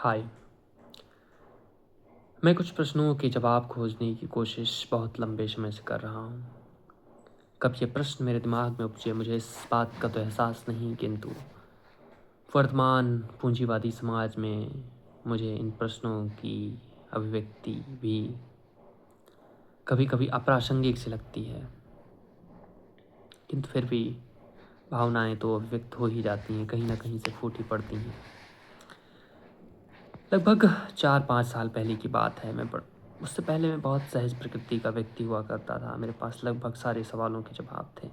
हाय। मैं कुछ प्रश्नों के जवाब खोजने की कोशिश बहुत लंबे समय से कर रहा हूँ। कब ये प्रश्न मेरे दिमाग में उपजे मुझे इस बात का तो एहसास नहीं, किंतु वर्तमान पूंजीवादी समाज में मुझे इन प्रश्नों की अभिव्यक्ति भी कभी कभी अप्रासंगिक सी लगती है। किंतु फिर भी भावनाएं तो अभिव्यक्त हो ही जाती हैं, कहीं ना कहीं से फूटी पड़ती हैं। लगभग 4-5 साल पहले की बात है। उससे पहले मैं बहुत सहज प्रकृति का व्यक्ति हुआ करता था। मेरे पास लगभग सारे सवालों के जवाब थे।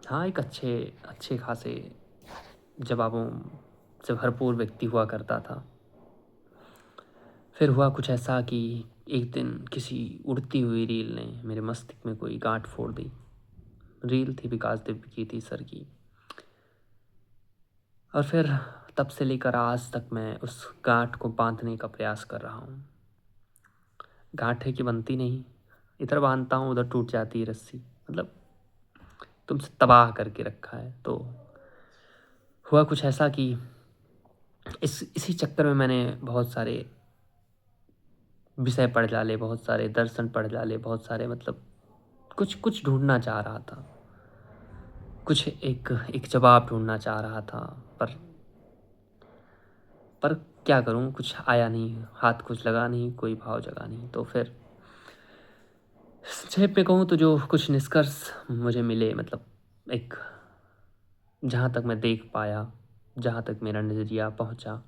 हाँ, एक अच्छे अच्छे खासे जवाबों से भरपूर व्यक्ति हुआ करता था। फिर हुआ कुछ ऐसा कि एक दिन किसी उड़ती हुई रील ने मेरे मस्तिष्क में कोई गांठ फोड़ दी। रील थी विकास दिव्य की थी सर की। और फिर तब से लेकर आज तक मैं उस गांठ को बांधने का प्रयास कर रहा हूँ। गांठ है कि बनती नहीं, इधर बांधता हूँ उधर टूट जाती है रस्सी। मतलब तुमसे तबाह करके रखा है। तो हुआ कुछ ऐसा कि इसी चक्कर में मैंने बहुत सारे विषय पढ़ डाले, बहुत सारे दर्शन पढ़ डाले, बहुत सारे मतलब कुछ कुछ ढूंढना चाह रहा था, कुछ एक एक जवाब ढूंढना चाह रहा था। पर क्या करूं, कुछ आया नहीं, हाथ कुछ लगा नहीं, कोई भाव जगा नहीं। तो फिर संक्षेप में कहूँ तो जो कुछ निष्कर्ष मुझे मिले, मतलब एक जहाँ तक मैं देख पाया, जहाँ तक मेरा नज़रिया पहुँचा,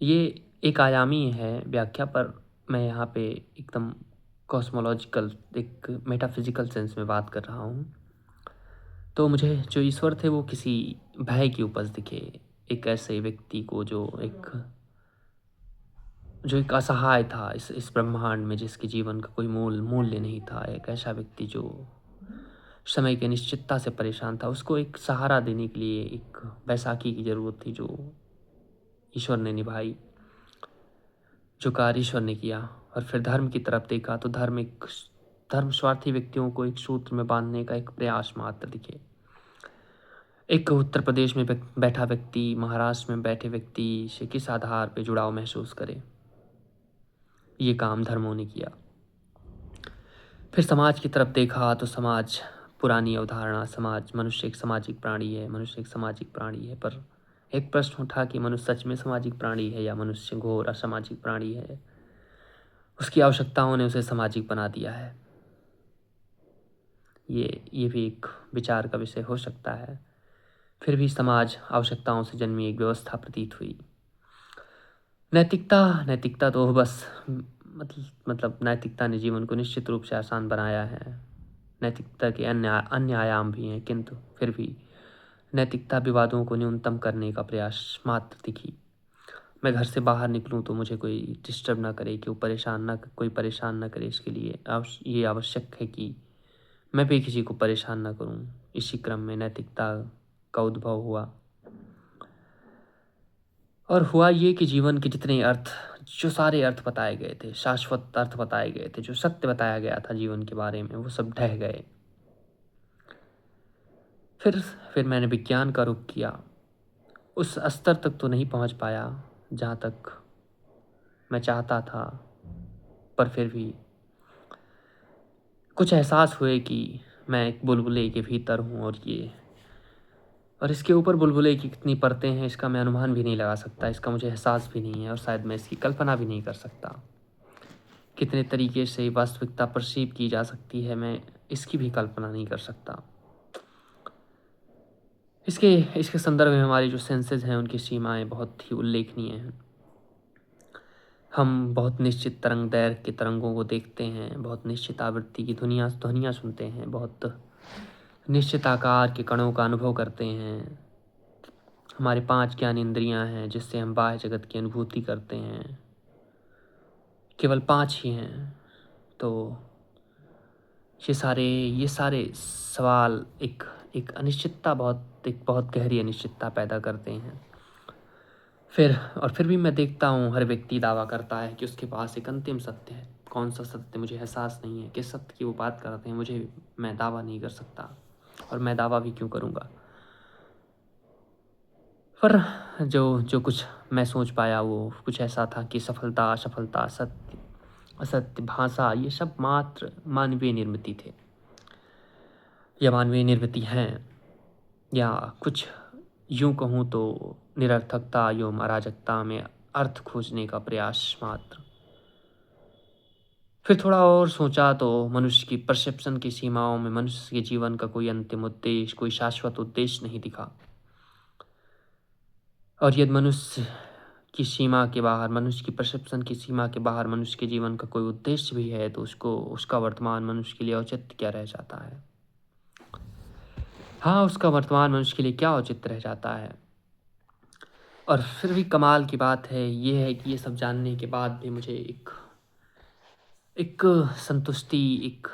ये एक आयामी है व्याख्या। पर मैं यहाँ पे एकदम कॉस्मोलॉजिकल, एक मेटाफिजिकल सेंस में बात कर रहा हूँ। तो मुझे जो ईश्वर थे वो किसी भय की उपज दिखे। एक ऐसे व्यक्ति को जो एक असहाय था इस ब्रह्मांड में, जिसके जीवन का कोई मूल्य नहीं था। एक ऐसा व्यक्ति जो समय की अनिश्चितता से परेशान था। उसको एक सहारा देने के लिए एक बैसाखी की ज़रूरत थी, जो ईश्वर ने निभाई, जो कार्य ईश्वर ने किया। और फिर धर्म की तरफ देखा तो धर्म स्वार्थी व्यक्तियों को एक सूत्र में बांधने का एक प्रयास मात्र दिखे। एक उत्तर प्रदेश में बैठा व्यक्ति महाराष्ट्र में बैठे व्यक्ति से किस आधार पे जुड़ाव महसूस करे, ये काम धर्मों ने किया। फिर समाज की तरफ देखा तो समाज, पुरानी अवधारणा, मनुष्य एक सामाजिक प्राणी है, मनुष्य एक सामाजिक प्राणी है। पर एक प्रश्न उठा कि मनुष्य सच में सामाजिक प्राणी है या मनुष्य घोर असामाजिक प्राणी है। उसकी आवश्यकताओं ने उसे सामाजिक बना दिया है। ये भी एक विचार का विषय हो सकता है। फिर भी समाज आवश्यकताओं से जन्मी एक व्यवस्था प्रतीत हुई। नैतिकता नैतिकता तो बस मतलब नैतिकता ने जीवन को निश्चित रूप से आसान बनाया है। नैतिकता के अन्य अन्य आयाम भी हैं, किंतु फिर भी नैतिकता विवादों को न्यूनतम करने का प्रयास मात्र दिखी। मैं घर से बाहर निकलूं तो मुझे कोई डिस्टर्ब ना करे, कोई परेशान ना करे। इसके लिए ये आवश्यक है कि मैं भी किसी को परेशान ना करूं। इसी क्रम में नैतिकता का उद्भव हुआ। और हुआ ये कि जीवन के जितने अर्थ, जो सारे अर्थ बताए गए थे, शाश्वत अर्थ बताए गए थे, जो सत्य बताया गया था जीवन के बारे में, वो सब ढह गए। फिर फिर मैंने विज्ञान का रुख किया। उस स्तर तक तो नहीं पहुंच पाया जहाँ तक मैं चाहता था, पर फिर भी कुछ एहसास हुए कि मैं एक बुलबुले के भीतर हूँ। और इसके ऊपर बुलबुले की कितनी परतें हैं इसका मैं अनुमान भी नहीं लगा सकता। इसका मुझे एहसास भी नहीं है, और शायद मैं इसकी कल्पना भी नहीं कर सकता। कितने तरीके से वास्तविकता परसीव की जा सकती है, मैं इसकी भी कल्पना नहीं कर सकता। इसके इसके संदर्भ में हमारी जो सेंसेस हैं उनकी सीमाएं बहुत ही उल्लेखनीय हैं। हम बहुत निश्चित तरंग दैर्घ्य के तरंगों को देखते हैं, बहुत निश्चित आवृत्ति की ध्वनियाँ सुनते हैं, बहुत निश्चित आकार के कणों का अनुभव करते हैं। हमारे 5 ज्ञान इंद्रियाँ हैं जिससे हम बाह्य जगत की अनुभूति करते हैं, केवल 5 ही हैं। तो ये सारे सवाल एक एक अनिश्चितता, एक बहुत गहरी अनिश्चितता पैदा करते हैं। फिर भी मैं देखता हूँ हर व्यक्ति दावा करता है कि उसके पास एक अंतिम सत्य है। कौन सा सत्य मुझे एहसास नहीं है, किस सत्य की वो बात करते हैं, मैं दावा नहीं कर सकता, और मैं दावा भी क्यों करूँगा। पर जो जो कुछ मैं सोच पाया वो कुछ ऐसा था कि सफलता, असफलता, सत्य, असत्य, भाषा ये सब मात्र मानवीय निर्मिति थे या मानवीय निर्मिति हैं, या कुछ यूँ कहूँ तो निरर्थकता एवं अराजकता में अर्थ खोजने का प्रयास मात्र। फिर थोड़ा और सोचा तो मनुष्य की परसेप्शन की सीमाओं में मनुष्य के जीवन का कोई अंतिम उद्देश्य, कोई शाश्वत उद्देश्य नहीं दिखा। और यदि मनुष्य की सीमा के बाहर, मनुष्य की परसेप्शन की सीमा के बाहर मनुष्य के जीवन का कोई उद्देश्य भी है, तो उसको उसका वर्तमान मनुष्य के लिए औचित्य क्या रह जाता है? हाँ, उसका वर्तमान मनुष्य के लिए क्या औचित्य रह जाता है? और फिर भी कमाल की बात है, ये है कि ये सब जानने के बाद भी मुझे एक एक संतुष्टि, एक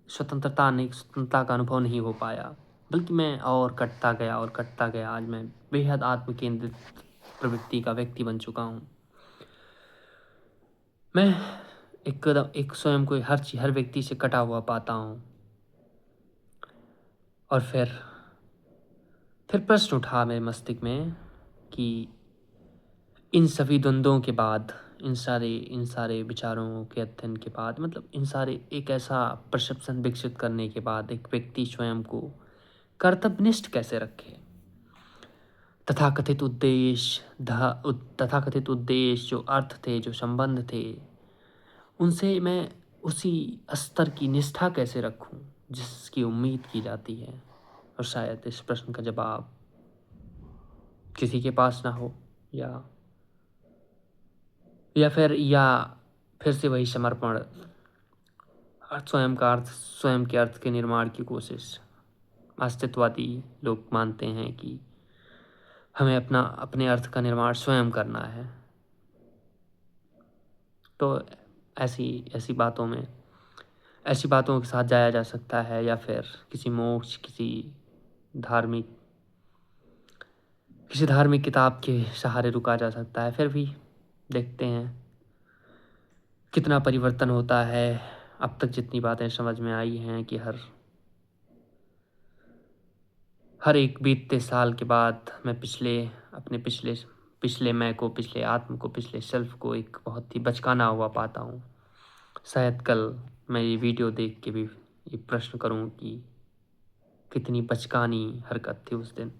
स्वतंत्रता का अनुभव नहीं हो पाया, बल्कि मैं और कटता गया और कटता गया। आज मैं बेहद आत्म-केंद्रित प्रवृत्ति का व्यक्ति बन चुका हूँ। मैं एक स्वयं को हर व्यक्ति से कटा हुआ पाता हूँ। और फिर प्रश्न उठा मेरे मस्तिष्क में कि इन सभी द्वंद्वों के बाद, इन सारे विचारों के अध्ययन के बाद, मतलब इन सारे एक ऐसा परसेप्शन विकसित करने के बाद एक व्यक्ति स्वयं को कर्तव्यनिष्ठ कैसे रखे? तथाकथित उद्देश्य, जो अर्थ थे, जो संबंध थे, उनसे मैं उसी स्तर की निष्ठा कैसे रखूं जिसकी उम्मीद की जाती है? और शायद इस प्रश्न का जवाब किसी के पास ना हो, या फिर से वही समर्पण, स्वयं के अर्थ के निर्माण की कोशिश। अस्तित्ववादी लोग मानते हैं कि हमें अपने अर्थ का निर्माण स्वयं करना है। तो ऐसी ऐसी बातों में ऐसी बातों के साथ जाया जा सकता है, या फिर किसी मोक्ष, धार्मिक किसी धार्मिक किताब के सहारे रुका जा सकता है। फिर भी देखते हैं कितना परिवर्तन होता है। अब तक जितनी बातें समझ में आई हैं कि हर एक बीतते साल के बाद मैं अपने पिछले मैं को, पिछले आत्म को, पिछले सेल्फ को एक बहुत ही बचकाना हुआ पाता हूँ। शायद कल मैं ये वीडियो देख के भी ये प्रश्न करूँ कि कितनी बचकानी हरकत थी उस दिन।